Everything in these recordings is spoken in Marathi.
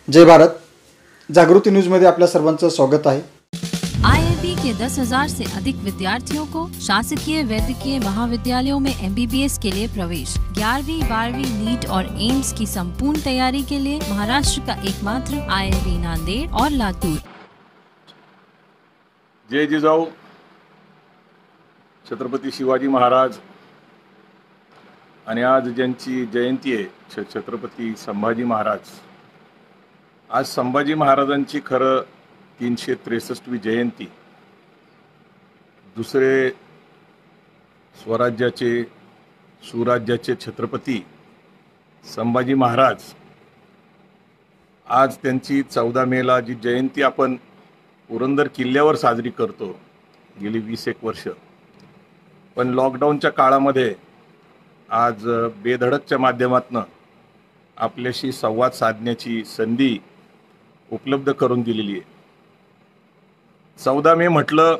जय भारत। जागृति न्यूज मध्ये आपल्या सर्वांचं स्वागत आहे। IIB के 10,000 से अधिक विद्यार्थियों को शासकीय वैद्यकीय महाविद्यालयों में MBBS के लिए प्रवेश। 11वीं 12वीं नीट और एम्स की संपूर्ण तैयारी के लिए महाराष्ट्र का एकमात्र IIB नांदेड़ और लातूर। जय जिजाऊ छत्रपती शिवाजी महाराज आणि आज ज्यांची जयंती आहे छत्रपती संभाजी महाराज। आज संभाजी महाराजांची खरं 363वी जयंती। दुसरे स्वराज्याचे सुराज्याचे छत्रपती संभाजी महाराज आज त्यांची 14 मेला जी जयंती आपण पुरंदर किल्ल्यावर साजरी करतो गेली 20-21 वर्ष। पण लॉकडाऊनच्या काळामध्ये आज बेधडकच्या माध्यमातून आपल्याशी संवाद साधण्याची संधी उपलब्ध करून दिलेली आहे। 14 मे म्हटलं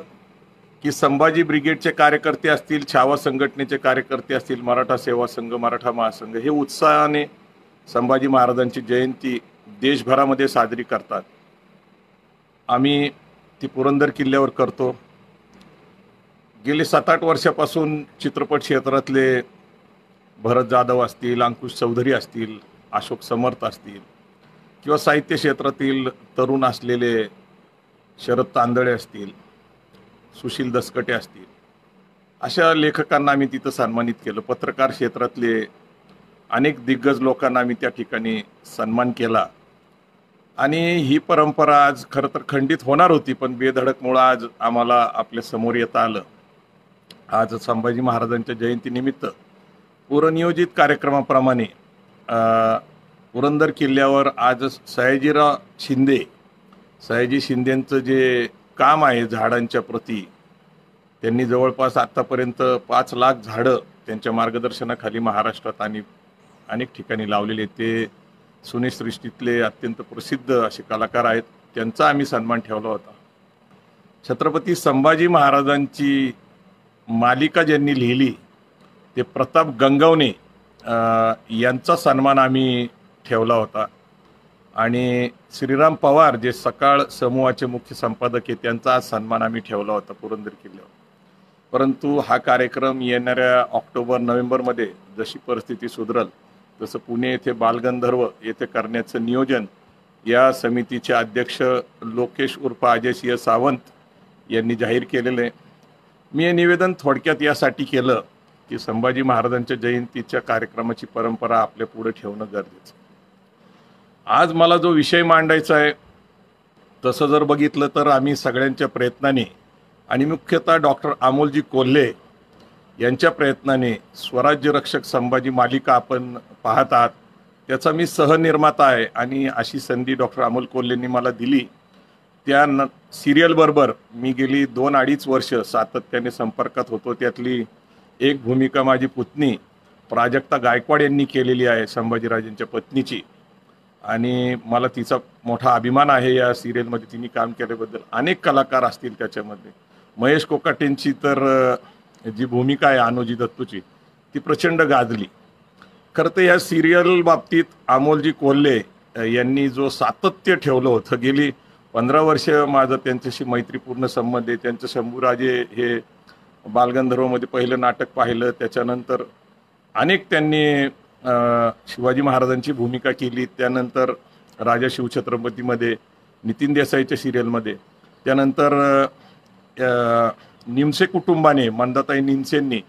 की संभाजी ब्रिगेडचे कार्यकर्ते असतील, छावा संघटनेचे कार्यकर्ते असतील, मराठा सेवा संघ, मराठा महासंघ हे उत्साहाने संभाजी महाराजांची जयंती देशभरामध्ये साजरी करतात। आम्ही ती पुरंदर किल्ल्यावर करतो। गेले 7-8 वर्षापासून चित्रपट क्षेत्रातले भरत जाधव असतील, अंकुश चौधरी असतील, अशोक समर्थ असतील किंवा साहित्य क्षेत्रातील तरुण असलेले शरद तांदळे असतील, सुशील दसकटे असतील, अशा लेखकांना आम्ही तिथं सन्मानित केलं। पत्रकार क्षेत्रातले अनेक दिग्गज लोकांना आम्ही त्या ठिकाणी सन्मान केला आणि ही परंपरा आज खरं तर खंडित होणार होती, पण बेधडकमुळे आज आम्हाला आपल्या समोर येता आलं। आज संभाजी महाराजांच्या जयंतीनिमित्त पूर्वनियोजित कार्यक्रमाप्रमाणे पुरंदर किल्ल्यावर आज सयाजी शिंदेंचं जे काम आहे झाडांच्या प्रती, त्यांनी जवळपास आतापर्यंत 5 लाख झाडं त्यांच्या मार्गदर्शनाखाली महाराष्ट्रात आणि अनेक ठिकाणी लावलेले। ते सुनेसृष्टीतले अत्यंत प्रसिद्ध असे कलाकार आहेत, त्यांचा आम्ही सन्मान ठेवला होता। छत्रपती संभाजी महाराजांची मालिका ज्यांनी लिहिली ते प्रताप गंगवणे यांचा सन्मान आम्ही ठेवला होता आणि श्रीराम पवार जे सकाळ समूहाचे मुख्य संपादक आहेत त्यांचा आज सन्मान आम्ही ठेवला होता पुरंदर किल्ल्यावर। परंतु हा कार्यक्रम येणाऱ्या ऑक्टोबर-नोव्हेंबरमध्ये जशी परिस्थिती सुधरल तसं पुणे येथे बालगंधर्व येथे करण्याचं नियोजन या समितीचे अध्यक्ष लोकेश उर्फ अजय सिंह सावंत यांनी जाहीर केलेले आहे। मी हे निवेदन थोडक्यात यासाठी केलं की संभाजी महाराजांच्या जयंतीच्या कार्यक्रमाची परंपरा आपल्या पुढे ठेवणं गरजेचं। आज मला जो विषय मांडायचा आहे तसं जर बघितलं तर आम्ही सगळ्यांच्या प्रयत्नाने आणि मुख्यतः डॉक्टर अमोलजी कोल्हे यांच्या प्रयत्नाने स्वराज्य रक्षक संभाजी मालिका आपण पाहत आहात, त्याचा मी सहनिर्माता आहे आणि अशी संधी डॉक्टर अमोल कोल्हेंनी मला दिली। त्या सिरियल बरोबर मी गेली 2-2.5 वर्ष सातत्याने संपर्कात होतो। त्यातली एक भूमिका माझी पुतणी प्राजक्ता गायकवाड यांनी केलेली आहे, संभाजीराजांच्या पत्नीची, आणि मला तिचा मोठा अभिमान आहे या सिरियलमध्ये तिने काम केल्याबद्दल। अनेक कलाकार असतील त्याच्यामध्ये, महेश कोकाटेंची तर जी भूमिका आहे अनुजी दत्तूची ती प्रचंड गाजली। खरं तर या सिरियल बाबतीत अमोलजी कोल्हे यांनी जो सातत्य ठेवलं होतं, गेली 15 वर्ष माझं त्यांच्याशी मैत्रीपूर्ण संबंध आहे। त्यांचं शंभूराजे हे बालगंधर्वमध्ये पहिलं नाटक पाहिलं, त्याच्यानंतर अनेक त्यांनी शिवाजी महाराजांची भूमिका केली, त्यानंतर राजा शिवछत्रपतीमध्ये, नितीन देसाईच्या सिरियलमध्ये, त्यानंतर निमसे कुटुंबाने मंदाताई निमसेंनी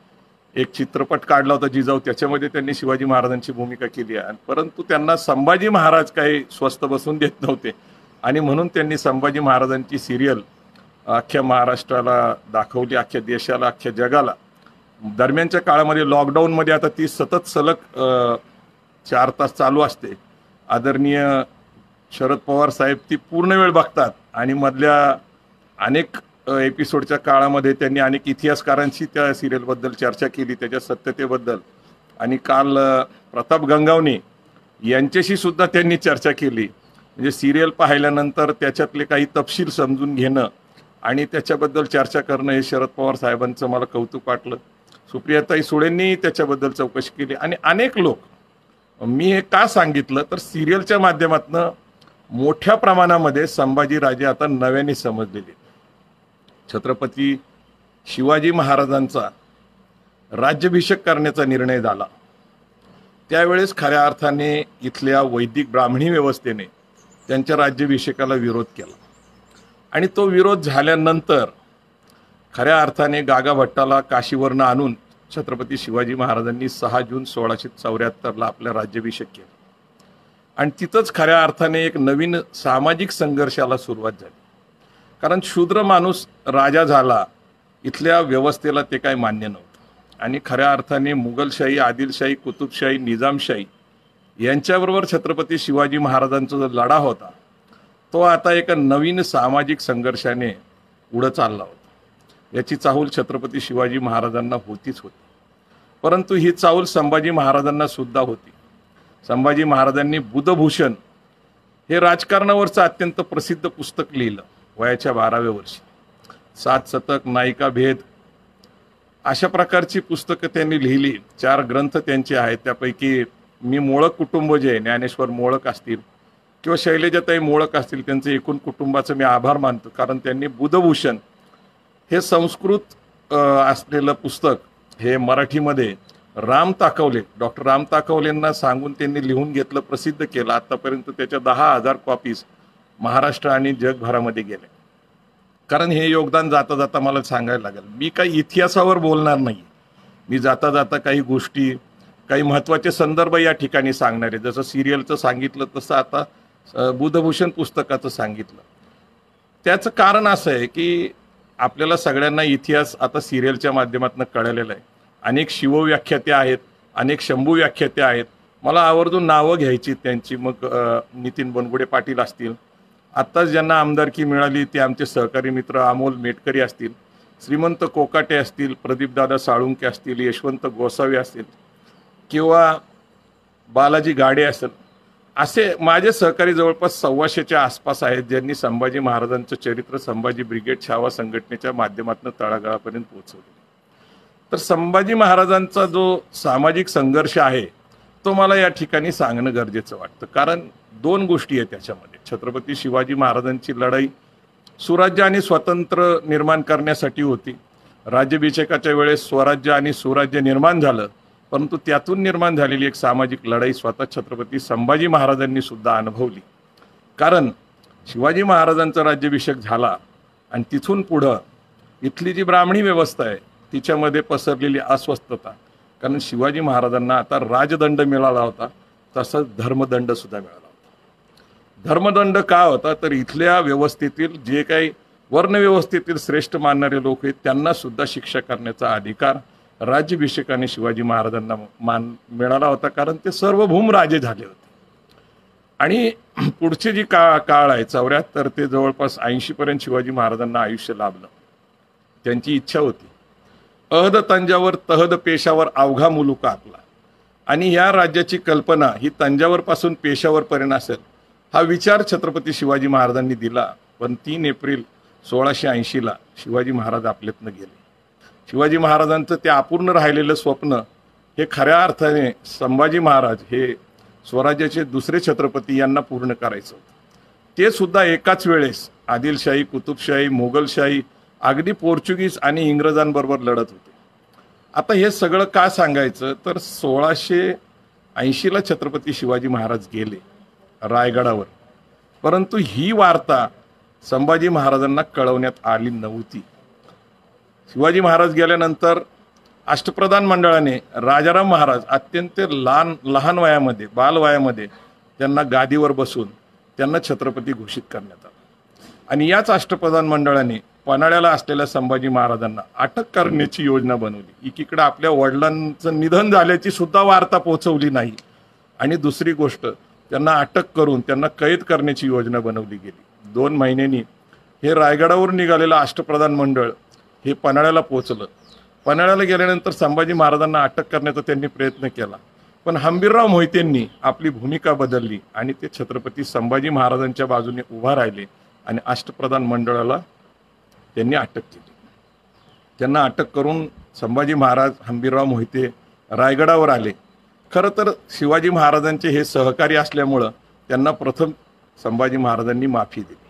एक चित्रपट काढला होता जिजाऊ, त्याच्यामध्ये त्यांनी शिवाजी महाराजांची भूमिका केली आहे। परंतु त्यांना संभाजी महाराज काही स्वस्त बसून देत नव्हते आणि म्हणून त्यांनी संभाजी महाराजांची सिरियल अख्ख्या महाराष्ट्राला दाखवली, अख्ख्या देशाला, अख्ख्या जगाला। दरम्यानच्या काळामध्ये लॉकडाऊनमध्ये आता ती सतत सलग 4 तास चालू असते। आदरणीय शरद पवार साहेब ती पूर्ण वेळ बघतात आणि मधल्या अनेक एपिसोडच्या काळामध्ये त्यांनी अनेक इतिहासकारांशी त्या सिरियलबद्दल चर्चा केली, त्याच्या सत्यतेबद्दल, आणि काल प्रताप गंगवणे यांच्याशी सुद्धा त्यांनी चर्चा केली। म्हणजे सिरियल पाहिल्यानंतर त्याच्यातले काही तपशील समजून घेणं आणि त्याच्याबद्दल चर्चा करणं हे शरद पवार साहेबांचं मला कौतुक वाटलं। सुप्रियाताई सुळेंनी त्याच्याबद्दल चौकशी केली आणि अनेक लोक। मी हे का सांगितलं तर सिरियलच्या माध्यमातून मोठ्या प्रमाणामध्ये संभाजीराजे आता नव्याने समजलेले. छत्रपती शिवाजी महाराजांचा राज्याभिषेक करण्याचा निर्णय झाला त्यावेळेस खऱ्या अर्थाने इथल्या वैदिक ब्राह्मणी व्यवस्थेने त्यांच्या राज्याभिषेकाला विरोध केला आणि तो विरोध झाल्यानंतर खऱ्या अर्थाने गागा भट्टाला काशीवरनं आणून छत्रपती शिवाजी महाराजांनी 6 जून 1674ला आपला राज्याभिषेक केला आणि तिथंच खऱ्या अर्थाने एक नवीन सामाजिक संघर्षाला सुरुवात झाली. कारण शूद्र माणूस राजा झाला इथल्या व्यवस्थेला ते काय मान्य नव्हतं आणि खऱ्या अर्थाने मुघलशाही, आदिलशाही, कुतुबशाही, निजामशाही यांच्याबरोबर छत्रपती शिवाजी महाराजांचा जो लढा होता तो आता एका नवीन सामाजिक संघर्षाने पुढे चालला होता. याची चाहूल छत्रपती शिवाजी महाराजांना होतीच होती. परंतु ही चाहूल संभाजी महाराजांना सुद्धा होती. संभाजी महाराजांनी बुधभूषण हे राजकारणावरचं अत्यंत प्रसिद्ध पुस्तक लिहिलं वयाच्या 12व्या वर्षी. 7 शतक, नायिका भेद अशा प्रकारची पुस्तकं त्यांनी लिहिली. 4 ग्रंथ त्यांचे आहेत. त्यापैकी मी मोळक कुटुंब जे आहे, ज्ञानेश्वर मोळक असतील किंवा शैलजाताई मोळक असतील, त्यांचं एकूण कुटुंबाचं मी आभार मानतो. कारण त्यांनी बुधभूषण हे संस्कृत असलेलं पुस्तक हे मराठीमध्ये डॉक्टर राम ताकवलेंना सांगून त्यांनी लिहून घेतलं, प्रसिद्ध केलं. आतापर्यंत त्याच्या 10,000 कॉपीज महाराष्ट्र आणि जगभरामध्ये गेले. कारण हे योगदान जाता जाता मला सांगायला लागेल. मी काही इतिहासावर बोलणार नाही. मी जाता जाता काही गोष्टी, काही महत्त्वाचे संदर्भ या ठिकाणी सांगणार आहे. जसं सिरियलचं सांगितलं तसं आता बुधभूषण पुस्तकाचं सांगितलं. त्याचं कारण असं आहे की आपल्याला सगळ्यांना इतिहास आता सिरियलच्या माध्यमातून कळलेला आहे. अनेक शिवव्याख्याते आहेत, अनेक शंभू व्याख्याते आहेत. मला आवर्जून नावं घ्यायची त्यांची. मग नितीन बनगुडे पाटील असतील, आत्ताच ज्यांना आमदारकी मिळाली ते आमचे सहकारी मित्र अमोल मेटकरी असतील, श्रीमंत कोकाटे असतील, प्रदीपदादा साळुंके असतील, यशवंत गोसावी असतील किंवा बालाजी गाडे असेल, असे माझे सहकारी जवळपास 125च्या आसपास आहेत ज्यांनी संभाजी महाराजांचं चरित्र संभाजी ब्रिगेड छावा संघटनेच्या माध्यमातून तळागाळापर्यंत पोहोचवले. तर संभाजी महाराजांचा जो सामाजिक संघर्ष आहे तो मला या ठिकाणी सांगणं गरजेचं वाटतं. कारण 2 गोष्टी आहेत त्याच्यामध्ये. छत्रपती शिवाजी महाराजांची लढाई सुराज्य आणि स्वातंत्र्य निर्माण करण्यासाठी होती. राज्याभिषेकाच्या वेळेस स्वराज्य आणि सुराज्य निर्माण झालं, परंतु त्यातून निर्माण झालेली एक सामाजिक लढाई स्वतः छत्रपती संभाजी महाराजांनी सुद्धा अनुभवली. कारण शिवाजी महाराजांचा राज्याभिषेक झाला आणि तिथून पुढं इथली जी ब्राह्मणी व्यवस्था आहे तिच्यामध्ये पसरलेली अस्वस्थता. कारण शिवाजी महाराजांना आता राजदंड मिळाला होता, तसंच धर्मदंड सुद्धा मिळाला होता. धर्मदंड का होता तर इथल्या व्यवस्थेतील जे काही वर्णव्यवस्थेतील श्रेष्ठ मानणारे लोक आहेत त्यांना सुद्धा शिक्षा करण्याचा अधिकार राज्याभिषेकाने शिवाजी महाराजांना मिळाला होता. कारण ते सार्वभौम राजे झाले होते. आणि पुढची जी काळ आहे 74 ते जवळपास 80 पर्यंत शिवाजी महाराजांना आयुष्य लाभलं. त्यांची इच्छा होती अहद तंजावर तहद पेशावर अवघा मुलुका आपला. आणि या राज्याची कल्पना ही तंजावरपासून पेशावरपर्यंत असेल हा विचार छत्रपती शिवाजी महाराजांनी दिला. पण 3 एप्रिल 1680ला शिवाजी महाराज आपल्यातनं गेले. शिवाजी महाराजांचं ते अपूर्ण राहिलेलं स्वप्न हे खऱ्या अर्थाने संभाजी महाराज हे स्वराज्याचे दुसरे छत्रपती यांना पूर्ण करायचं होतं. ते सुद्धा एकाच वेळेस आदिलशाही, कुतुबशाही, मोगलशाही, अगदी पोर्चुगीज आणि इंग्रजांबरोबर लढत होते. आता हे सगळं का सांगायचं तर 1680ला छत्रपती शिवाजी महाराज गेले रायगडावर, परंतु ही वार्ता संभाजी महाराजांना कळवण्यात आली नव्हती. शिवाजी महाराज गेल्यानंतर अष्टप्रधान मंडळाने राजाराम महाराज अत्यंत लहान वयामध्ये, बालवयामध्ये त्यांना गादीवर बसून त्यांना छत्रपती घोषित करण्यात आलं. आणि याच अष्टप्रधान मंडळाने पन्हाळ्याला असलेल्या संभाजी महाराजांना अटक करण्याची योजना बनवली. एकीकडे आपल्या वडिलांचं निधन झाल्याची सुद्धा वार्ता पोहोचवली नाही आणि दुसरी गोष्ट त्यांना अटक करून त्यांना कैद करण्याची योजना बनवली गेली. 2 महिन्यांनी हे रायगडावरून निघालेलं अष्टप्रधान मंडळ हे पन्हाळ्याला पोहोचलं. पन्हाळ्याला गेल्यानंतर संभाजी महाराजांना अटक करण्याचा त्यांनी प्रयत्न केला, पण हंबीरराव मोहितेंनी आपली भूमिका बदलली आणि ते छत्रपती संभाजी महाराजांच्या बाजूने उभा राहिले आणि अष्टप्रधान मंडळाला त्यांनी अटक केली. त्यांना अटक करून संभाजी महाराज, हंबीरराव मोहिते रायगडावर आले. खरं तर शिवाजी महाराजांचे हे सहकारी असल्यामुळं त्यांना प्रथम संभाजी महाराजांनी माफी दिली.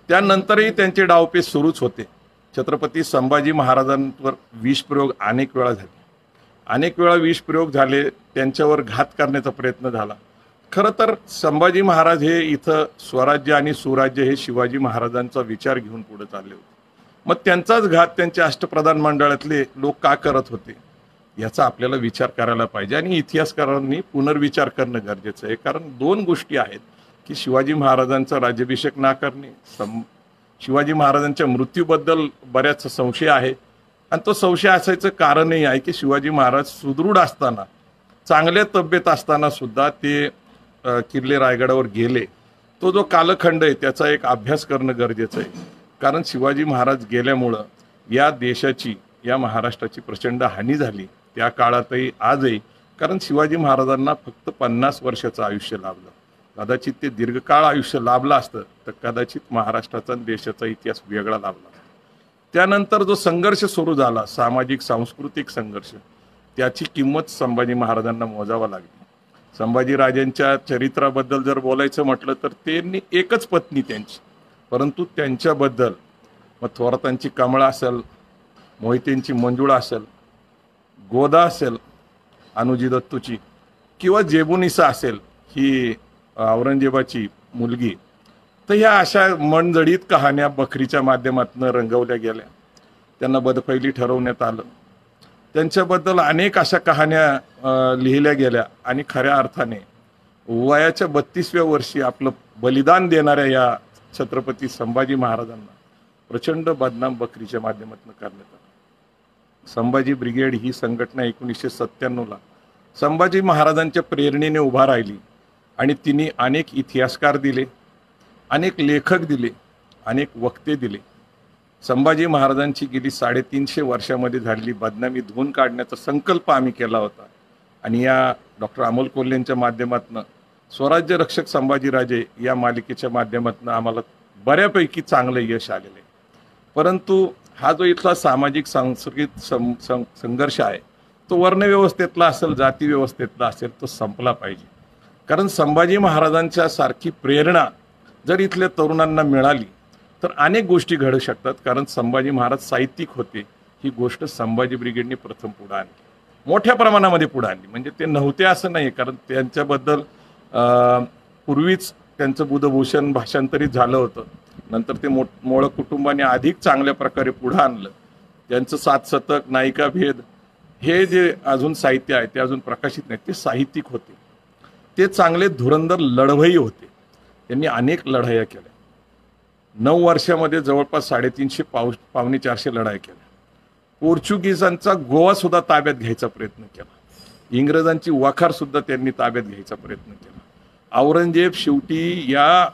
त्यानंतरही त्यांचे डावपेच सुरूच होते. छत्रपती संभाजी महाराजांवर विषप्रयोग अनेक वेळा झाले. अनेक वेळा विषप्रयोग झाले, त्यांच्यावर घात करण्याचा प्रयत्न झाला. खरं तर संभाजी महाराज हे इथं स्वराज्य आणि सुराज्य हे शिवाजी महाराजांचा विचार घेऊन पुढे चालले होते. मग त्यांचाच घात त्यांचे अष्टप्रधान मंडळातले लोक का करत होते याचा आपल्याला विचार करायला पाहिजे आणि इतिहासकारांनी पुनर्विचार करणं गरजेचं आहे. कारण दोन गोष्टी आहेत की शिवाजी महाराजांचा राज्याभिषेक नाकारणे, शिवाजी महाराजांच्या मृत्यूबद्दल बऱ्याच संशय आहे आणि तो संशय असायचं कारणही आहे की शिवाजी महाराज सुदृढ असताना, चांगल्या तब्येत असताना सुद्धा ते किल्ले रायगडावर गेले. तो जो कालखंड आहे त्याचा एक अभ्यास करणं गरजेचं आहे. कारण शिवाजी महाराज गेल्यामुळं या देशाची, या महाराष्ट्राची प्रचंड हानी झाली त्या काळातही आजही. कारण शिवाजी महाराजांना फक्त 50 वर्षाचं आयुष्य लाभलं. कदाचित ते दीर्घकाळ आयुष्य लाभलं असतं तर कदाचित महाराष्ट्राचा आणि देशाचा इतिहास वेगळा लाभला असता. त्यानंतर जो संघर्ष सुरू झाला, सामाजिक सांस्कृतिक संघर्ष, त्याची किंमत संभाजी महाराजांना मोजावा लागली. संभाजी राजांच्या चरित्राबद्दल जर बोलायचं म्हटलं तर त्यांनी एकच पत्नी त्यांची, परंतु त्यांच्याबद्दल मग थोरातांची कमळा असेल, मोहितेंची मंजुळा असेल, गोदा असेल अनुजी दत्तूची, किंवा जेबुनिसा असेल ही औरंगजेबाची मुलगी, तर ह्या अशा मनजडीत कहाण्या बखरीच्या माध्यमातून रंगवल्या गेल्या. त्यांना बदफैली ठरवण्यात आलं. त्यांच्याबद्दल अनेक अशा कहाण्या लिहिल्या गेल्या आणि खऱ्या अर्थाने वयाच्या 32व्या वर्षी आपलं बलिदान देणाऱ्या या छत्रपती संभाजी महाराजांना प्रचंड बदनाम बखरीच्या माध्यमातून करण्यात आलं. संभाजी ब्रिगेड ही संघटना 1997ला संभाजी महाराजांच्या प्रेरणेने उभा राहिली आणि तिने अनेक इतिहासकार दिले, अनेक लेखक दिले, अनेक वक्ते दिले. संभाजी महाराजांची गेली 350 वर्षामध्ये झालेली बदनामी धुवून काढण्याचा संकल्प आम्ही केला होता आणि या डॉक्टर अमोल कोल्हेंच्या माध्यमातून स्वराज्य रक्षक संभाजीराजे या मालिकेच्या माध्यमातून आम्हाला बऱ्यापैकी चांगलं यश आलेलं आहे. परंतु हा जो इथला सामाजिक सांस्कृतिक संघर्ष आहे तो वर्णव्यवस्थेतला असेल, जाती व्यवस्थेतला असेल, तो संपला पाहिजे. कारण संभाजी महाराजांच्या सारखी प्रेरणा जर इथल्या तरुणांना मिळाली तर अनेक गोष्टी घडू शकतात. कारण संभाजी महाराज साहित्यिक होते, ही गोष्ट संभाजी ब्रिगेडने प्रथम पुढे आणली, मोठ्या प्रमाणामध्ये पुढे आणली. म्हणजे ते नव्हते असं नाही, कारण त्यांच्याबद्दल पूर्वीच त्यांचं बुधभूषण भाषांतरित झालं होतं. नंतर ते मोळ कुटुंबाने अधिक चांगल्या प्रकारे पुढे आणलं. त्यांचं 7 शतक, नायिका भेद हे जे अजून साहित्य आहे ते अजून प्रकाशित नाही. ते साहित्यिक होते, ते चांगले धुरंधर लढवई होते. त्यांनी अनेक लढाया केल्या. 9 वर्षामध्ये जवळपास 350 पावणे 400 लढाया केल्या. पोर्चुगीजांचा गोवा सुद्धा ताब्यात घ्यायचा प्रयत्न केला. इंग्रजांची वखार सुद्धा त्यांनी ताब्यात घ्यायचा प्रयत्न केला. औरंगजेब शेवटी या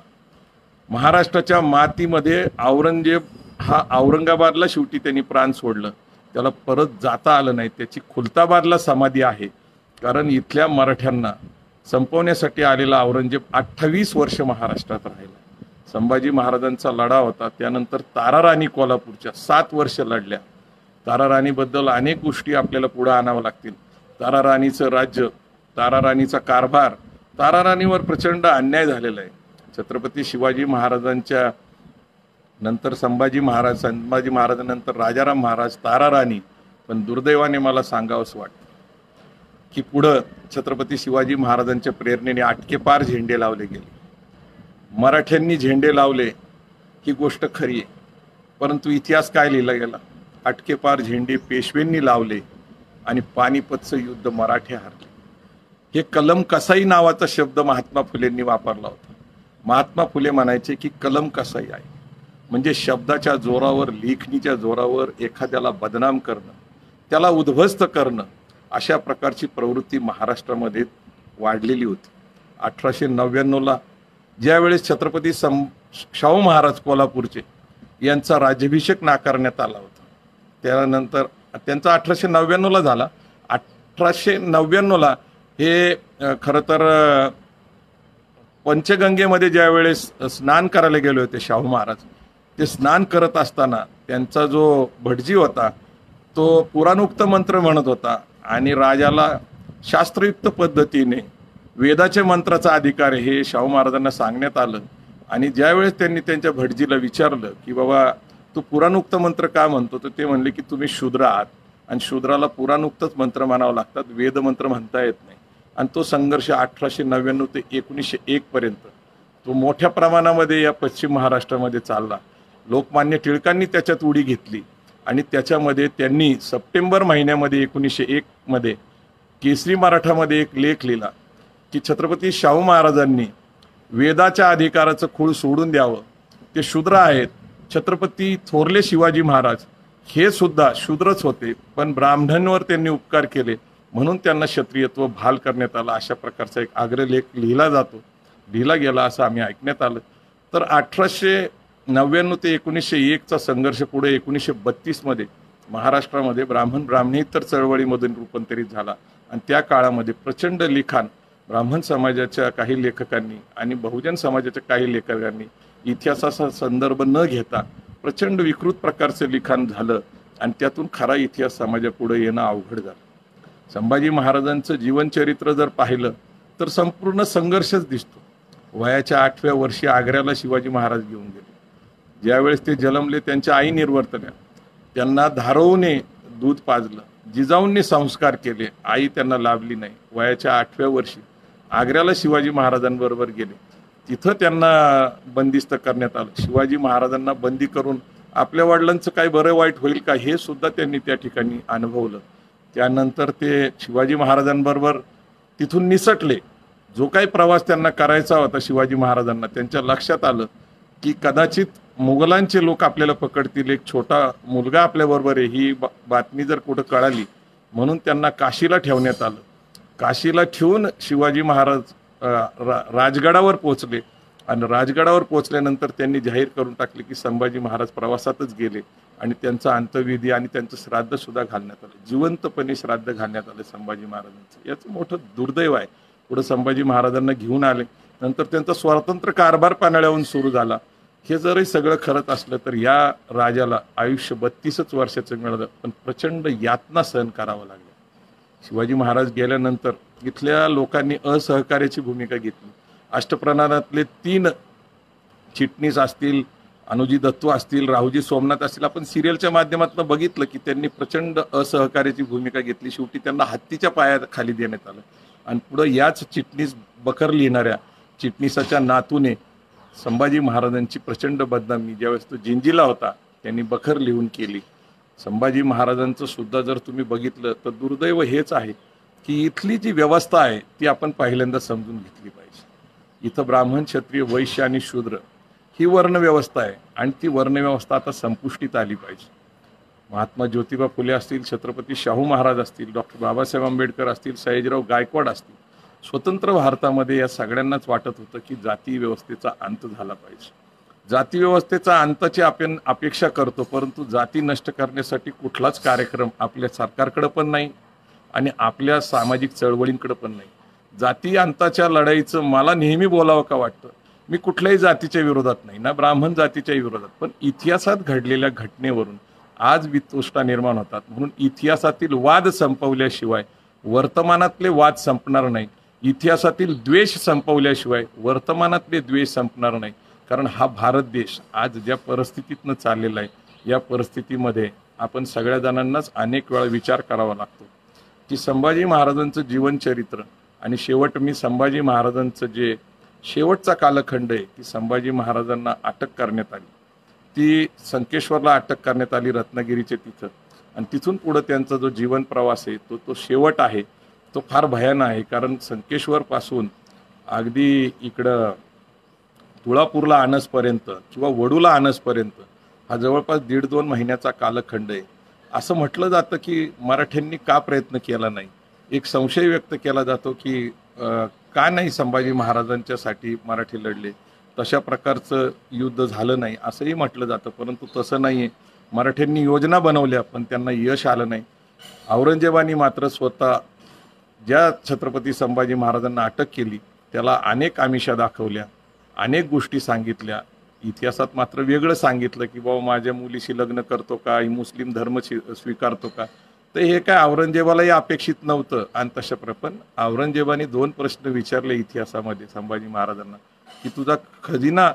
महाराष्ट्राच्या मातीमध्ये औरंगजेब हा औरंगाबादला शेवटी त्यांनी प्राण सोडलं. त्याला परत जाता आलं नाही. त्याची खुलताबादला समाधी आहे. कारण इथल्या मराठ्यांना संपवण्यासाठी आलेला औरंगजेब 28 वर्ष महाराष्ट्रात राहिला. संभाजी महाराजांचा लढा होता. त्यानंतर ताराराणी कोल्हापूरच्या 7 वर्ष लढल्या. ताराराणीबद्दल अनेक गोष्टी आपल्याला पुढे आणाव्या लागतील. ताराराणीचं राज्य, ताराराणीचा कारभार, ताराराणीवर प्रचंड अन्याय झालेला आहे. छत्रपती शिवाजी महाराजांच्या नंतर संभाजी महाराजांनंतर राजाराम महाराज, ताराराणी. पण दुर्दैवाने मला सांगावंसं वाटतं की पुढं छत्रपती शिवाजी महाराजांच्या प्रेरणेने आटकेपार झेंडे लावले गेले. मराठ्यांनी झेंडे लावले ही गोष्ट खरी आहे, परंतु इतिहास काय लिहिला गेला? आटकेपार झेंडे पेशवेंनी लावले आणि पानिपतचं युद्ध मराठे हारले. हे कलम कसाई नावाचा शब्द महात्मा फुलेंनी वापरला होता. महात्मा फुले म्हणायचे की कलम कसाई आहे म्हणजे शब्दाच्या जोरावर, लेखणीच्या जोरावर एखाद्याला बदनाम करणं, त्याला उद्ध्वस्त करणं, अशा प्रकारची प्रवृत्ती महाराष्ट्रामध्ये वाढलेली होती. 1899ला ज्यावेळेस छत्रपती शाहू महाराज कोल्हापूरचे यांचा राज्याभिषेक नाकारण्यात आला होता, त्यानंतर त्यांचा 1899ला झाला. 1899ला हे खरं तर पंचगंगेमध्ये ज्यावेळेस स्नान करायला गेले होते शाहू महाराज, ते स्नान करत असताना त्यांचा जो भटजी होता तो पुराणोक्त मंत्र म्हणत होता आणि राजाला शास्त्रयुक्त पद्धतीने वेदाच्या मंत्राचा अधिकार आहे हे शाहू महाराजांना सांगण्यात आलं. आणि ज्यावेळेस त्यांनी त्यांच्या भटजीला विचारलं की बाबा तू पुराणोक्त मंत्र का म्हणतो, तर ते म्हणले की तुम्ही शूद्र आहात आणि शूद्राला पुराणोक्तच मंत्र म्हणावं लागतात, वेद मंत्र म्हणता येत नाही. आणि तो संघर्ष 1899 ते 1901 पर्यंत तो मोठ्या प्रमाणामध्ये या पश्चिम महाराष्ट्रामध्ये चालला. लोकमान्य टिळकांनी त्याच्यात उडी घेतली आणि त्याच्यामध्ये त्यांनी सप्टेंबर महिन्यामध्ये 1901 मध्ये केसरी मराठामध्ये एक लेख लिहिला की छत्रपती शाहू महाराजांनी वेदाच्या अधिकाराचं खूळ सोडून द्यावं. ते शूद्र आहेत. छत्रपती थोरले शिवाजी महाराज हे सुद्धा शूद्रच होते, पण ब्राह्मणांवर त्यांनी उपकार केले म्हणून त्यांना क्षत्रियत्व बहाल करण्यात आलं. अशा प्रकारचा एक आग्रहलेख लिहिला गेला असं आम्ही ऐकण्यात आलं. तर 1899 ते 1901चा संघर्ष पुढे 1932 मध्ये महाराष्ट्रामध्ये ब्राह्मणेतर चळवळीमधून रूपांतरित झाला. आणि त्या काळामध्ये प्रचंड लिखाण ब्राह्मण समाजाच्या काही लेखकांनी आणि बहुजन समाजाच्या काही लेखकांनी इतिहासाचा संदर्भ न घेता प्रचंड विकृत प्रकारचे लिखाण झालं आणि त्यातून खरा इतिहास समाजापुढे येणं अवघड झालं. संभाजी महाराजांचं जीवनचरित्र जर पाहिलं तर संपूर्ण संघर्षच दिसतो. वयाच्या 8व्या वर्षी आग्र्याला शिवाजी महाराज घेऊन गेले. ज्यावेळेस ते जन्मले त्यांच्या आई निर्वर्तल्या, त्यांना धारवूने दूध पाजलं, जिजाऊंनी संस्कार केले, आई त्यांना लाभली नाही. वयाच्या 8व्या वर्षी आग्र्याला शिवाजी महाराजांबरोबर गेले. तिथं त्यांना बंदिस्त करण्यात आलं. शिवाजी महाराजांना बंदी करून आपल्या वडिलांचं काय बरं वाईट होईल का हे सुद्धा त्यांनी त्या ठिकाणी अनुभवलं. त्यानंतर ते शिवाजी महाराजांबरोबर तिथून निसटले. जो काही प्रवास त्यांना करायचा होता शिवाजी महाराजांना, त्यांच्या लक्षात आलं की कदाचित मुघलांचे लोक आपल्याला पकडतील, एक छोटा मुलगा आपल्याबरोबर आहे ही बातमी जर कुठं कळाली, म्हणून त्यांना काशीला ठेवण्यात आलं. काशीला ठेवून शिवाजी महाराज राजगडावर पोहोचले आणि राजगडावर पोहोचल्यानंतर त्यांनी जाहीर करून टाकले की संभाजी महाराज प्रवासातच गेले आणि त्यांचा अंत्यविधी आणि त्यांचं श्राद्ध सुद्धा घालण्यात आलं. जिवंतपणे श्राद्ध घालण्यात आले संभाजी महाराजांचं. याचं मोठं दुर्दैव आहे. पुढे संभाजी महाराजांना घेऊन आले, नंतर त्यांचा स्वतंत्र कारभार पन्हाळ्याहून सुरू झाला. हे जरी सगळं खरंच असलं तर या राजाला आयुष्य 32 वर्षाचं मिळालं, पण प्रचंड यातना सहन करावं लागलं. शिवाजी महाराज गेल्यानंतर इथल्या लोकांनी असहकार्याची भूमिका घेतली. अष्टप्रधानातले 3 चिटणीस असतील, अनुजी दत्तू असतील, राहुजी सोमनाथ असतील, आपण सिरियलच्या माध्यमातून बघितलं की त्यांनी प्रचंड असहकार्याची भूमिका घेतली. शेवटी त्यांना हत्तीच्या पायाखाली देण्यात आलं आणि पुढे याच चिटणीस बखर लिहिणाऱ्या चिटणीसाच्या नातूने संभाजी महाराजांची प्रचंड बदनामी, ज्यावेळेस तो जिंजीला होता त्यांनी बखर लिहून केली. संभाजी महाराजांचं सुद्धा जर तुम्ही बघितलं तर दुर्दैव हेच आहे की इथली जी व्यवस्था आहे ती आपण पहिल्यांदा समजून घेतली पाहिजे. इथं ब्राह्मण, क्षत्रिय, वैश्य आणि शूद्र ही वर्णव्यवस्था आहे आणि ती वर्णव्यवस्था आता संपुष्टीत आली पाहिजे. महात्मा ज्योतिबा फुले असतील, छत्रपती शाहू महाराज असतील, डॉक्टर बाबासाहेब आंबेडकर असतील, सयाजीराव गायकवाड असतील, स्वतंत्र भारतामध्ये या सगळ्यांनाच वाटत होतं की जाती व्यवस्थेचा अंत झाला पाहिजे. जाती व्यवस्थेचा अंताची आपण अपेक्षा करतो, परंतु जाती नष्ट करण्यासाठी कुठलाच कार्यक्रम आपल्या सरकारकडे पण नाही आणि आपल्या सामाजिक चळवळींकडे पण नाही. जाती अंताच्या लढाईचं मला नेहमी बोलावं का वाटतं. मी कुठल्याही जातीच्या विरोधात नाही, ना ब्राह्मण जातीच्या विरोधात, पण इतिहासात घडलेल्या घटनेवरून आज वितुष्टा निर्माण होतात. म्हणून इतिहासातील वाद संपवल्याशिवाय वर्तमानातले वाद संपणार नाही. इतिहासातील द्वेष संपवल्याशिवाय वर्तमानातले द्वेष संपणार नाही. कारण हा भारत देश आज ज्या परिस्थितीतनं चाललेला आहे, या परिस्थितीमध्ये आपण सगळ्या जणांनाच अनेक वेळा विचार करावा लागतो की संभाजी महाराजांचं जीवनचरित्र आणि शेवट मी संभाजी महाराजांचं जे शेवटचा कालखंड आहे की संभाजी महाराजांना अटक करण्यात आली, ती संकेश्वरला अटक करण्यात आली रत्नागिरीचे तिथं, आणि तिथून पुढे त्यांचा जो जीवन प्रवास आहे तो शेवट आहे तो फार भयानक आहे. कारण संकेश्वर पासून अगदी इकडं तुळापूरला आणसपर्यंत किंवा वडूला आणसपर्यंत हा जवळपास 1.5-2 महिन्याचा कालखंड आहे. असं म्हटलं जातं की मराठ्यांनी का प्रयत्न केला नाही. एक संशय व्यक्त केला जातो की का नाही संभाजी महाराजांच्यासाठी मराठी लढले, तशा प्रकारचं युद्ध झालं नाही असंही म्हटलं जातं. परंतु तसं नाही आहे. मराठ्यांनी योजना बनवल्या पण त्यांना यश आलं नाही. औरंगजेबानी मात्र स्वतः ज्या छत्रपती संभाजी महाराजांना अटक केली त्याला अनेक आमिषा दाखवल्या, अनेक गोष्टी सांगितल्या. इतिहासात मात्र वेगळं सांगितलं की बाबा माझ्या मुलीशी लग्न करतो का, मुस्लिम धर्म स्वीकारतो का. तर हे काय औरंगजेबालाही अपेक्षित नव्हतं. आणि तशा पण औरंगजेबाने 2 प्रश्न विचारले इतिहासामध्ये संभाजी महाराजांना, की तुझा खजिना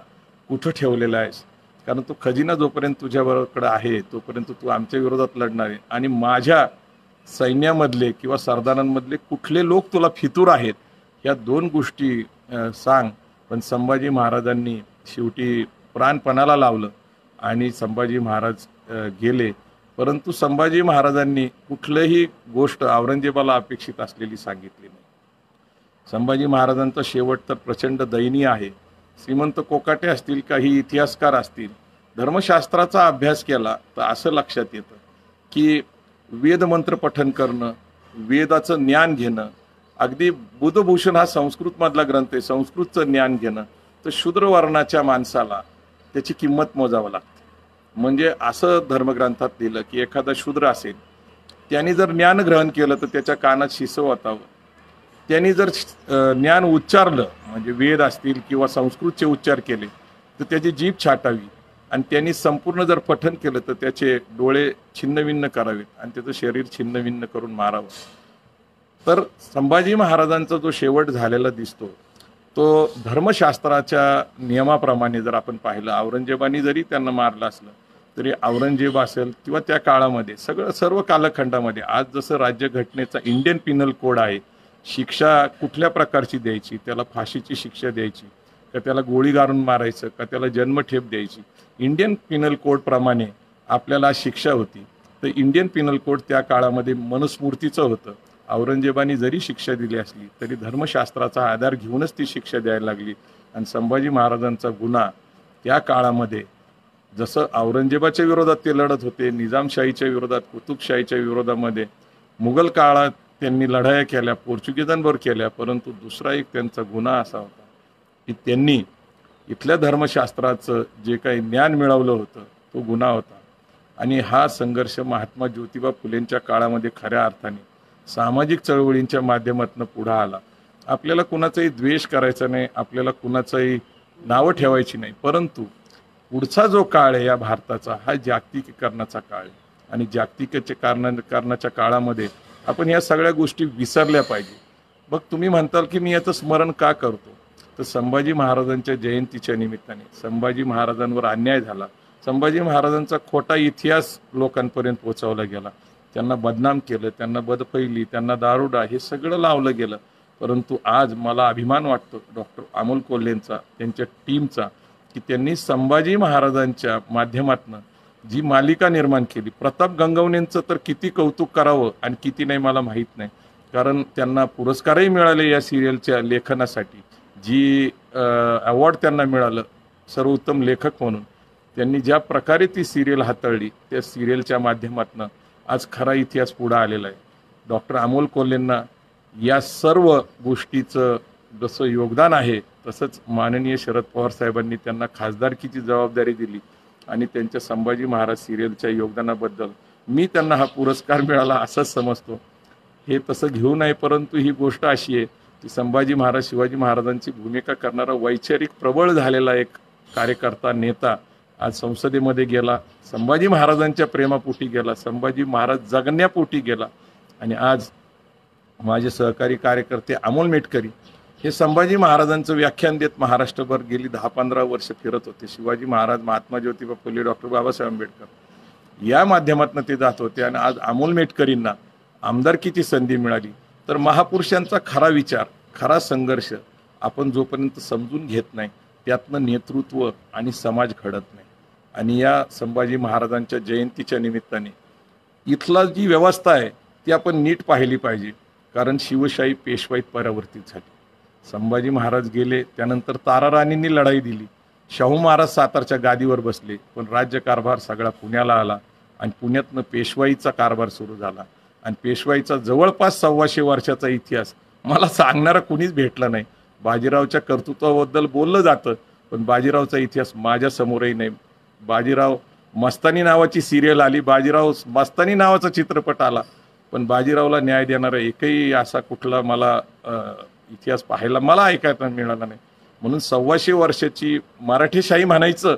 कुठं ठेवलेला आहेस? कारण तो खजिना जोपर्यंत तुझ्याकडे आहे तोपर्यंत तू आमच्या विरोधात लढणार आहे, आणि माझ्या सैन्यामधले किंवा सरदारांमधले कुठले लोक तुला फितूर आहेत, या 2 गोष्टी सांग. पण संभाजी महाराजांनी शेवटी प्राणपणाला लावलं आणि संभाजी महाराज गेले. परंतु संभाजी महाराजांनी कुठलीही गोष्ट औरंगजेबाला अपेक्षित असलेली सांगितली नाही. संभाजी महाराजांचा शेवट तर प्रचंड दयनीय आहे. श्रीमंत कोकाटे असतील, काही इतिहासकार असतील, धर्मशास्त्राचा अभ्यास केला तर असं लक्षात येतं की वेदमंत्र पठन करणं, वेदाचं ज्ञान घेणं, अगदी बुधभूषण हा संस्कृतमधला ग्रंथ आहे, संस्कृतचं ज्ञान घेणं, तर शूद्रवर्णाच्या माणसाला त्याची किंमत मोजावं लागते. म्हणजे असं धर्मग्रंथात लिहिलं की एखादा शूद्र असेल, त्यांनी जर ज्ञान ग्रहण केलं तर त्याच्या कानात शिसं वाटावं, त्यांनी जर ज्ञान उच्चारलं म्हणजे वेद असतील किंवा संस्कृतचे उच्चार केले तर त्याची जीभ छाटावी, आणि त्यांनी संपूर्ण जर पठन केलं तर त्याचे डोळे छिन्नभिन्न करावेत आणि त्याचं शरीर छिन्नभिन्न करून मारावं. तर संभाजी महाराजांचा जो शेवट झालेला दिसतो तो धर्मशास्त्राच्या नियमाप्रमाणे जर आपण पाहिलं, औरंगजेबाने जरी त्यांना मारलं असलं तरी औरंगजेब असेल किंवा त्या काळामध्ये सर्व कालखंडामध्ये आज जसं राज्यघटनेचा इंडियन पिनल कोड आहे, शिक्षा कुठल्या प्रकारची द्यायची, त्याला फाशीची शिक्षा द्यायची का त्याला गोळी गारून मारायचं का त्याला जन्मठेप द्यायची, इंडियन पिनल कोड प्रमाणे आपल्याला शिक्षा होती. तर इंडियन पिनल कोड त्या काळामध्ये मनुस्मृतीचं होतं. औरंगजेबाने जरी शिक्षा दिली असली तरी धर्मशास्त्राचा आधार घेऊनच ती शिक्षा द्यायला लागली. आणि संभाजी महाराजांचा गुन्हा त्या काळामध्ये जसं औरंगजेबाच्या विरोधात ते लढत होते, निजामशाहीच्या विरोधात, कुतुबशाहीच्या विरोधामध्ये, मुघल काळात त्यांनी लढाया केल्या, पोर्चुगीजांबरोबर केल्या, परंतु दुसरा एक त्यांचा गुन्हा असा होता की त्यांनी इथल्या धर्मशास्त्राचं जे काही ज्ञान मिळवलं होतं तो गुन्हा होता. आणि हा संघर्ष महात्मा ज्योतिबा फुलेंच्या काळामध्ये खऱ्या अर्थाने सामाजिक चळवळींच्या माध्यमातून पुढे आला. आपल्याला कुणाचाही द्वेष करायचा नाही, आपल्याला कुणाचाही नावं ठेवायची नाही, परंतु पुढचा जो काळ आहे या भारताचा हा जागतिकीकरणाचा काळ आहे. आणि जागतिकीकरणाच्या काळामध्ये आपण या सगळ्या गोष्टी विसरल्या पाहिजे. मग तुम्ही म्हणताल की मी याचं स्मरण का करतो, तर संभाजी महाराजांच्या जयंतीच्या निमित्ताने संभाजी महाराजांवर अन्याय झाला, संभाजी महाराजांचा खोटा इतिहास लोकांपर्यंत पोहोचवला गेला, त्यांना बदनाम केलं, त्यांना बदफैली, त्यांना दारुडा हे सगळं लावलं गेलं. परंतु आज मला अभिमान वाटतो डॉक्टर अमोल कोल्हेंचा, त्यांच्या टीमचा, की त्यांनी संभाजी महाराजांच्या माध्यमातून जी मालिका निर्माण केली. प्रताप गंगवणेंचं तर किती कौतुक करावं आणि किती नाही मला माहीत नाही, कारण त्यांना पुरस्कारही मिळाले या सिरियलच्या लेखनासाठी. जी अवॉर्ड त्यांना मिळालं सर्वोत्तम लेखक म्हणून. त्यांनी ज्या प्रकारे ती सिरियल हाताळली त्या सिरियलच्या माध्यमातून आज खरा इतिहास पुढे आलेला आहे. डॉक्टर अमोल कोल्हेंना या सर्व गोष्टीचं जसं योगदान आहे तसंच माननीय शरद पवार साहेबांनी त्यांना खासदारकीची जबाबदारी दिली आणि त्यांच्या संभाजी महाराज सिरियलच्या योगदानाबद्दल मी त्यांना हा पुरस्कार मिळाला असंच समजतो. हे तसं घेऊ नये, परंतु ही गोष्ट अशी आहे की संभाजी महाराज शिवाजी महाराजांची भूमिका करणारा वैचारिक प्रबळ झालेला एक कार्यकर्ता नेता आज संसदेमध्ये गेला, संभाजी महाराजांच्या प्रेमापोटी गेला, संभाजी महाराज जगण्यापोटी गेला. आणि आज माझे सहकारी कार्यकर्ते अमोल मेटकरी हे संभाजी महाराजांचं व्याख्यान देत महाराष्ट्रभर गेली 10-15 वर्ष फिरत होते. शिवाजी महाराज, महात्मा ज्योतिबा फुले, डॉक्टर बाबासाहेब आंबेडकर या माध्यमातून ते जात होते. आणि आज अमोल मेटकरींना आमदारकीची संधी मिळाली. तर महापुरुषांचा खरा विचार, खरा संघर्ष आपण जोपर्यंत समजून घेत नाही त्यातनं नेतृत्व आणि समाज घडत नाही. आणि या संभाजी महाराजांच्या जयंतीच्या निमित्ताने इथला जी व्यवस्था आहे ती आपण नीट पाहिली पाहिजे, कारण शिवशाही पेशवाईत परावर्तित झाली. संभाजी महाराज गेले, त्यानंतर ताराराणींनी लढाई दिली, शाहू महाराज सातारच्या गादीवर बसले, पण राज्यकारभार सगळा पुण्याला आला आणि पुण्यातनं पेशवाईचा कारभार सुरू झाला. आणि पेशवाईचा जवळपास 125 वर्षाचा इतिहास मला सांगणारा कुणीच भेटला नाही. बाजीरावच्या कर्तृत्वाबद्दल बोललं जातं, पण बाजीरावचा इतिहास माझ्या समोरही नाही. बाजीराव मस्तानी नावाची सिरियल आली, बाजीराव मस्तानी नावाचा चित्रपट आला, पण बाजीरावला न्याय देणारा एकही असा कुठला मला इतिहास पाहायला मला ऐकायला मिळाला नाही. म्हणून 125 वर्षाची मराठेशाही म्हणायचं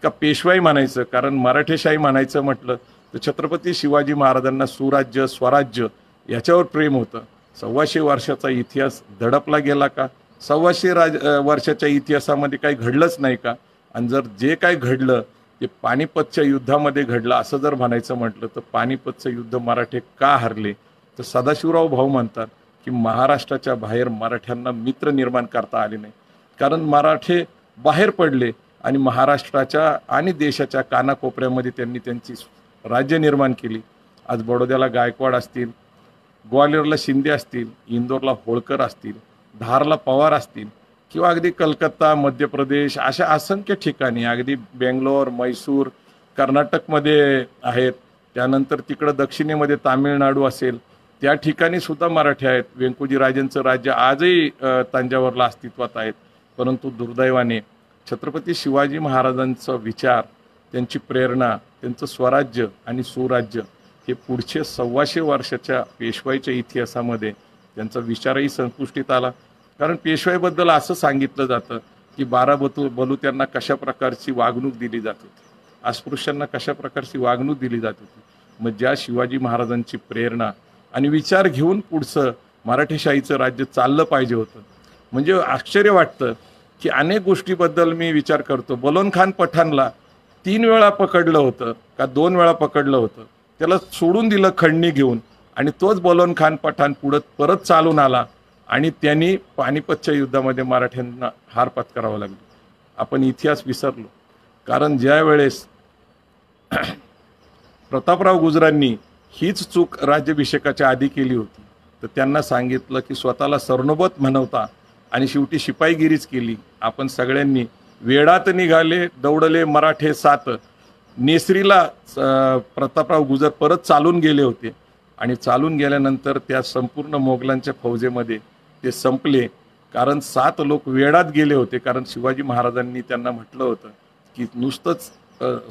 का पेशवाई म्हणायचं, कारण मराठेशाही म्हणायचं म्हटलं तर छत्रपती शिवाजी महाराजांना सुराज्य स्वराज्य याच्यावर प्रेम होतं. 125 वर्षाचा इतिहास दडपला गेला का? 125 वर्षाच्या इतिहासामध्ये काही घडलंच नाही का? आणि जर जे काही घडलं ते पानिपतच्या युद्धामध्ये घडलं असं जर म्हणायचं म्हटलं तर पानिपतचं युद्ध मराठे का हरले? तर सदाशिवराव भाऊ म्हणतात की महाराष्ट्राच्या बाहेर मराठ्यांना मित्र निर्माण करता आले नाही, कारण मराठे बाहेर पडले आणि महाराष्ट्राच्या आणि देशाच्या कानाकोपऱ्यामध्ये त्यांनी त्यांची राज्य निर्माण केली. आज बडोद्याला गायकवाड असतील, ग्वालियरला शिंदे असतील, इंदोरला होळकर असतील, धारला पवार असतील किंवा अगदी कलकत्ता, मध्य प्रदेश अशा असंख्य ठिकाणी, अगदी बेंगलोर, मैसूर, कर्नाटकमध्ये आहेत. त्यानंतर तिकडं दक्षिणेमध्ये तामिळनाडू असेल त्या ठिकाणी सुद्धा मराठी आहेत. व्यंकोजी राजेंचं राज्य आजही तंजावरला अस्तित्वात आहेत. परंतु दुर्दैवाने छत्रपती शिवाजी महाराजांचा विचार, त्यांची प्रेरणा, त्यांचं स्वराज्य आणि सुराज्य हे पुढचे 125 वर्षाच्या पेशवाईच्या इतिहासामध्ये त्यांचा विचारही संपुष्टीत आला. कारण पेशवाईबद्दल असं सांगितलं जातं की 12 बलुत्यांना कशा प्रकारची वागणूक दिली जात होती, अस्पृश्यांना कशा प्रकारची वागणूक दिली जात होती. मग ज्या शिवाजी महाराजांची प्रेरणा आणि विचार घेऊन पुढचं मराठेशाहीचं राज्य चाललं पाहिजे होतं. म्हणजे आश्चर्य वाटतं की अनेक गोष्टीबद्दल मी विचार करतो. बलोन खान पठाणला 3 वेळा पकडलं होतं का 2 वेळा पकडलं होतं, त्याला सोडून दिलं खंडणी घेऊन, आणि तोच बलोन खान पठाण पुढं परत चालून आला आणि त्यांनी पानिपतच्या युद्धामध्ये मराठ्यांना हार पत्करावा लागली. आपण इतिहास विसरलो. कारण ज्या वेळेस प्रतापराव गुजरांनी हीच चूक राज्याभिषेकाच्या आधी केली होती, तर त्यांना सांगितलं की स्वतःला सरनोबत म्हणवता आणि शेवटी शिपाईगिरीच केली. आपण सगळ्यांनी वेडात निघाले दौडले मराठे सात, नेसरीला प्रतापराव गुजर परत चालून गेले होते आणि चालून गेल्यानंतर त्या संपूर्ण मोगलांच्या फौजेमध्ये ते संपले. कारण 7 लोक वेडात गेले होते. कारण शिवाजी महाराजांनी त्यांना म्हटलं होतं की नुसतंच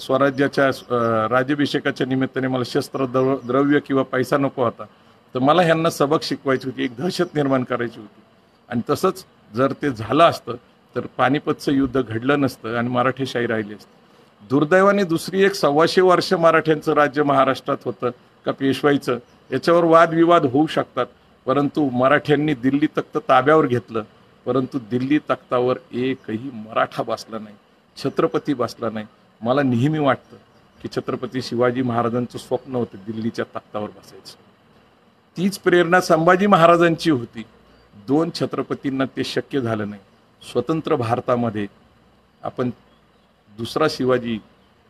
स्वराज्याच्या राज्याभिषेकाच्या निमित्ताने मला शस्त्र द्रव्य किंवा पैसा नको होता, तर मला ह्यांना सबक शिकवायची होती, एक दहशत निर्माण करायची होती. आणि तसंच जर ते झालं असतं तर पानिपतचं युद्ध घडलं नसतं आणि मराठेशाही राहिली असते. दुर्दैवाने दुसरी एक 125 वर्ष मराठ्यांचं राज्य महाराष्ट्रात होतं का पेशवाईचं, याच्यावर वादविवाद होऊ शकतात. परंतु मराठ्यांनी दिल्ली तख्त ताब्यावर घेतलं, परंतु दिल्ली तख्तावर एकही मराठा बसला नाही, छत्रपती बसला नाही. मला नेहमी वाटतं की छत्रपती शिवाजी महाराजांचं स्वप्न होतं दिल्लीच्या तख्तावर बसायचं. तीच प्रेरणा संभाजी महाराजांची होती. 2 छत्रपतींना ते शक्य झालं नाही. स्वतंत्र भारतामध्ये आपण दुसरा शिवाजी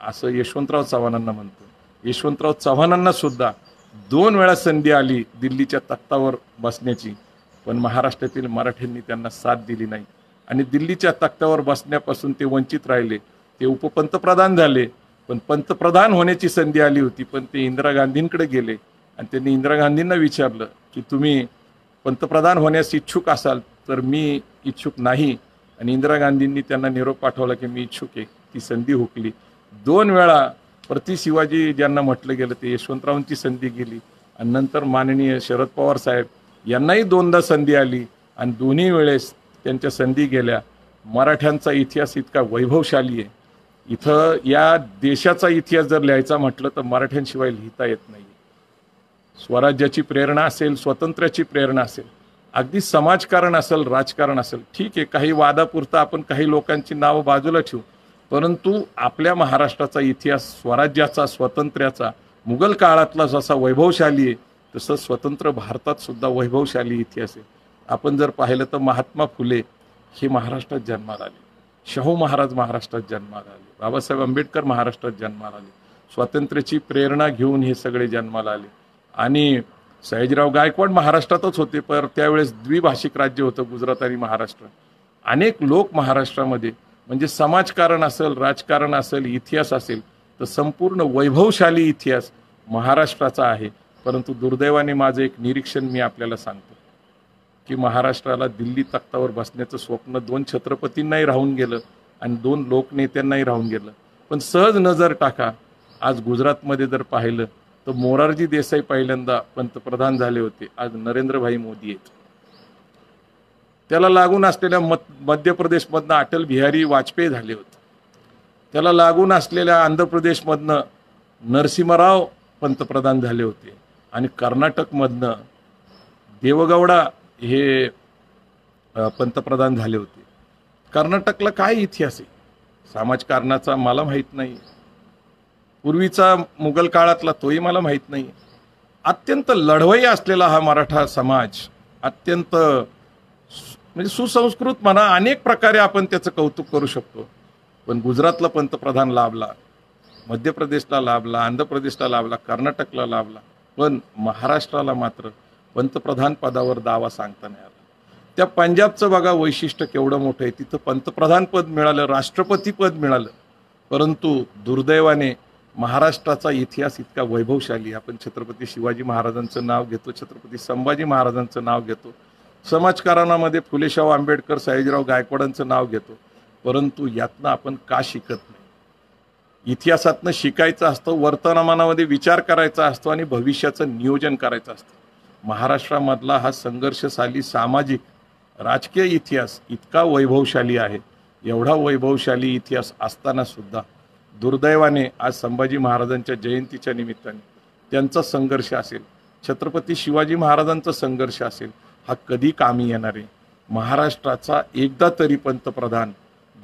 असं यशवंतराव चव्हाणांना म्हणतो. यशवंतराव चव्हाणांना सुद्धा 2 वेळा संधी आली दिल्लीच्या तख्तावर बसण्याची, पण महाराष्ट्रातील मराठ्यांनी त्यांना साथ दिली नाही आणि दिल्लीच्या तख्तावर बसण्यापासून ते वंचित राहिले. ते उपपंतप्रधान झाले, पण पंतप्रधान होण्याची संधी आली होती, पण ते इंदिरा गांधींकडे गेले आणि त्यांनी इंदिरा गांधींना विचारलं की तुम्ही पंतप्रधान होण्यास इच्छुक असाल तर मी इच्छुक नाही, आणि इंदिरा गांधींनी त्यांना निरोप पाठवला की मी इच्छुक आहे. ती संधी हुकली. 2 वेळा प्रति शिवाजी ज्यांना म्हटलं गेलं ते यशवंतरावांची संधी गेली आणि नंतर माननीय शरद पवार साहेब यांनाही 2दा संधी आली आणि दोन्ही वेळेस त्यांच्या संधी गेल्या. मराठ्यांचा इतिहास इतका वैभवशाली आहे. इथं या देशाचा इतिहास जर लिहायचा म्हटलं तर मराठ्यांशिवाय लिहिता येत नाही. स्वराज्याची प्रेरणा असेल, स्वातंत्र्याची प्रेरणा असेल, अगदी समाजकारण असेल, राजकारण असेल, ठीक आहे, काही वादापुरता आपण काही लोकांची नावं बाजूला ठेवू, परंतु आपल्या महाराष्ट्राचा इतिहास स्वराज्याचा, स्वातंत्र्याचा, मुघल काळातला जसा वैभवशाली आहे तसं स्वतंत्र भारतात सुद्धा वैभवशाली इतिहास आहे. आपण जर पाहिलं तर महात्मा फुले हे महाराष्ट्रात जन्माला आले, शाहू महाराज महाराष्ट्रात जन्माला आले, बाबासाहेब आंबेडकर महाराष्ट्रात जन्माला आले, स्वातंत्र्याची प्रेरणा घेऊन हे सगळे जन्माला आले. आणि सयाजीराव गायकवाड महाराष्ट्रातच होते, पण त्यावेळेस द्विभाषिक राज्य होतं गुजरात आणि महाराष्ट्र. अनेक लोक महाराष्ट्रामध्ये, म्हणजे समाजकारण असेल, राजकारण असेल, इतिहास असेल, तर संपूर्ण वैभवशाली इतिहास महाराष्ट्राचा आहे. परंतु दुर्दैवाने माझं एक निरीक्षण मी आपल्याला सांगतो की महाराष्ट्राला दिल्ली तख्तावर बसण्याचं स्वप्न 2 छत्रपतींनाही राहून गेलं आणि 2 लोकनेत्यांनाही राहून गेलं. पण सहज नजर टाका, आज गुजरातमध्ये जर पाहिलं तर मोरारजी देसाई पहिल्यांदा पंतप्रधान झाले होते, आज नरेंद्रभाई मोदी आहेत. त्याला लागून असलेल्या मध्य प्रदेशमधनं अटल बिहारी वाजपेयी झाले होते. त्याला लागून असलेल्या आंध्र प्रदेशमधनं नरसिंहराव पंतप्रधान झाले होते आणि कर्नाटकमधनं देवगौडा हे पंतप्रधान झाले होते. कर्नाटकला काय इतिहास आहे समाजकारणाचा मला माहीत नाही. पूर्वीचा मुघल काळातला तोही मला माहीत नाही. अत्यंत लढवई असलेला हा मराठा समाज अत्यंत म्हणजे सुसंस्कृत म्हणा, अनेक प्रकारे आपण त्याचं कौतुक करू शकतो. पण गुजरातला पंतप्रधान लाभला, मध्य प्रदेशला लाभला, आंध्र प्रदेशला लाभला, कर्नाटकला लाभला, पण महाराष्ट्राला मात्र पंतप्रधान पदावर दावा सांगता नाही आला. त्या पंजाबचं बघा वैशिष्ट्य केवढं मोठं आहे. तिथं पंतप्रधान पद मिळालं, राष्ट्रपती पद मिळालं, परंतु दुर्दैवाने महाराष्ट्राचा इतिहास इतका वैभवशाली. आपण छत्रपती शिवाजी महाराजांचं नाव घेतो, छत्रपती संभाजी महाराजांचं नाव घेतो, समाजकारणामध्ये फुले शाहू आंबेडकर, सयाजीराव गायकवाडांचं नाव घेतो, परंतु यातनं आपण का शिकत नाही? इतिहासातनं शिकायचं असतं, वर्तमानामध्ये विचार करायचा असतो आणि भविष्याचं नियोजन करायचं असतं. महाराष्ट्रामधला हा संघर्षशाली सामाजिक राजकीय इतिहास इतका वैभवशाली आहे. एवढा वैभवशाली इतिहास असताना सुद्धा दुर्दैवाने आज संभाजी महाराजांच्या जयंतीच्या निमित्ताने त्यांचा संघर्ष असेल, छत्रपती शिवाजी महाराजांचा संघर्ष असेल, हा कधी कामी येणार आहे? महाराष्ट्राचा एकदा तरी पंतप्रधान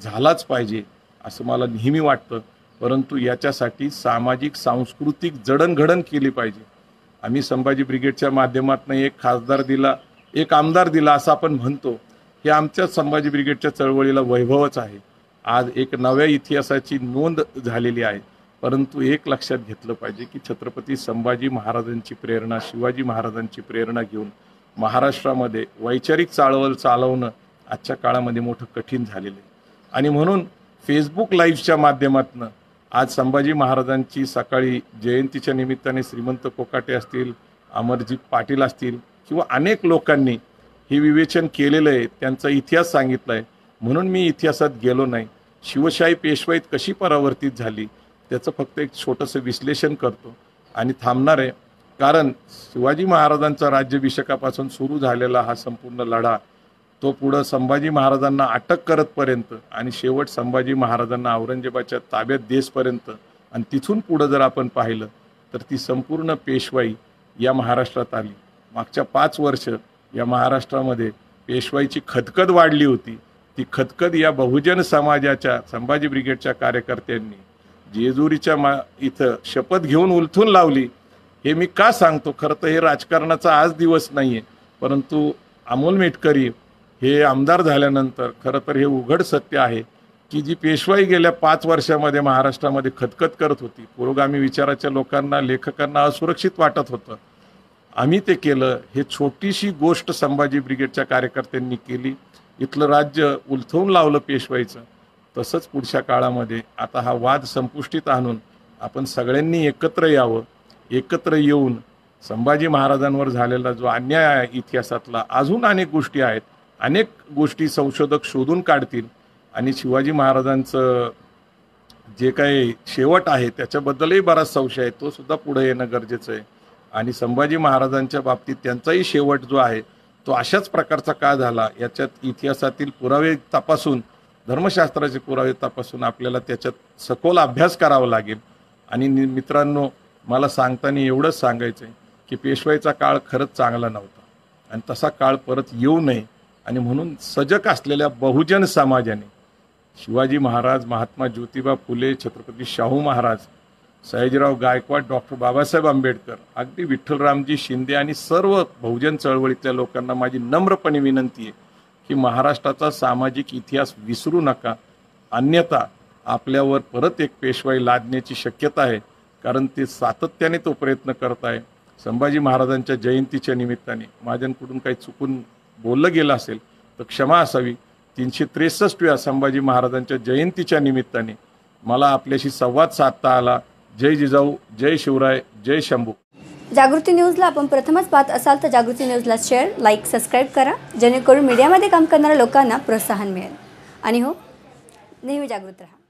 झालाच पाहिजे असं मला नेहमी वाटतं, परंतु याच्यासाठी सामाजिक सांस्कृतिक जडणघडण केली पाहिजे. आम्ही संभाजी ब्रिगेडच्या माध्यमातून एक खासदार दिला, एक आमदार दिला असं आपण म्हणतो. हे आमच्या संभाजी ब्रिगेडच्या चळवळीला वैभवच आहे. आज एक नव्या इतिहासाची नोंद झालेली आहे. परंतु एक लक्षात घेतलं पाहिजे की छत्रपती संभाजी महाराजांची प्रेरणा, शिवाजी महाराजांची प्रेरणा घेऊन महाराष्ट्रामध्ये वैचारिक चळवळ चालवणं आजच्या काळामध्ये मोठं कठीण झालेलं आहे. आणि म्हणून फेसबुक लाईव्हच्या माध्यमातून आज संभाजी महाराजांची सकाळी जयंतीच्या निमित्ताने श्रीमंत कोकाटे असतील, अमरजीत पाटील असतील किंवा अनेक लोकांनी हे विवेचन केलेलं आहे, त्यांचा इतिहास सांगितला आहे. म्हणून मी इतिहासात गेलो नाही. शिवशाही पेशवाईत कशी परावर्तित झाली त्याचं फक्त एक छोटंसं विश्लेषण करतो आणि थांबणार आहे. कारण शिवाजी महाराजांचा राज्याभिषेकापासून सुरू झालेला हा संपूर्ण लढा तो पुढं संभाजी महाराजांना अटक करतपर्यंत आणि शेवट संभाजी महाराजांना औरंगजेबाच्या ताब्यात देसपर्यंत आणि तिथून पुढं जर आपण पाहिलं तर ती संपूर्ण पेशवाई या महाराष्ट्रात आली. मागच्या 5 वर्ष या महाराष्ट्रामध्ये पेशवाईची खदखद वाढली होती. ती खदखद या बहुजन समाजाच्या संभाजी ब्रिगेडच्या कार्यकर्त्यांनी जेजुरीच्या इथं शपथ घेऊन उलथून लावली. हे मी का सांगतो? खरं तर हे राजकारणाचा आज दिवस नाही आहे, परंतु अमोल मेटकरी हे आमदार झाल्यानंतर खरं तर हे उघड सत्य आहे की जी पेशवाई गेल्या 5 वर्षामध्ये महाराष्ट्रामध्ये खदखद करत होती, पुरोगामी विचाराच्या लोकांना, लेखकांना असुरक्षित वाटत होतं, आम्ही ते केलं. हे छोटीशी गोष्ट संभाजी ब्रिगेडच्या कार्यकर्त्यांनी केली. इथलं राज्य उलथवून लावलं पेशवाईचं. तसंच पुढच्या काळामध्ये आता हा वाद संपुष्टीत आणून आपण सगळ्यांनी एकत्र यावं. एकत्र येऊन संभाजी महाराजांवर झालेला जो अन्याय आहे इतिहासातला, अजून अनेक गोष्टी आहेत, अनेक गोष्टी संशोधक शोधून काढतील आणि शिवाजी महाराजांचं जे काही शेवट आहे त्याच्याबद्दलही बराच संशय आहे, तो सुद्धा पुढे येणं गरजेचं आहे. आणि संभाजी महाराजांच्या बाबतीत त्यांचाही शेवट जो आहे तो अशाच प्रकारचा का झाला याच्यात इतिहासातील पुरावे तपासून, धर्मशास्त्राचे पुरावे तपासून आपल्याला त्याच्यात सखोल अभ्यास करावा लागेल. आणि मित्रांनो, मला सांगताना एवढंच सांगायचं आहे की पेशवाईचा काळ खरंच चांगला नव्हता आणि तसा काळ परत येऊ नये. आणि म्हणून सजग असलेल्या बहुजन समाजाने शिवाजी महाराज, महात्मा ज्योतिबा फुले, छत्रपती शाहू महाराज, सयाजीराव गायकवाड, डॉक्टर बाबासाहेब आंबेडकर, अगदी विठ्ठलरामजी शिंदे आणि सर्व बहुजन चळवळीतल्या लोकांना माझी नम्रपणे विनंती आहे की महाराष्ट्राचा सामाजिक इतिहास विसरू नका, अन्यथा आपल्यावर परत एक पेशवाई लादण्याची शक्यता आहे. कारण ते सातत्याने तो प्रयत्न करत आहे. संभाजी महाराजांच्या जयंतीच्या निमित्ताने माझ्याकडून काही चुकून बोललं गेलं असेल तर क्षमा असावी. 363व्या संभाजी महाराजांच्या जयंतीच्या निमित्ताने मला आपल्याशी संवाद साधता आला. जय जिजाऊ, जय शिवराय, जय शंभू. जागृती न्यूजला आपण प्रथमच पाहत असाल तर जागृती न्यूजला शेअर, लाईक, सबस्क्राईब करा, जेणेकरून मीडियामध्ये काम करणाऱ्या लोकांना प्रोत्साहन मिळेल. आणि हो, नेहमी जागृत राहा.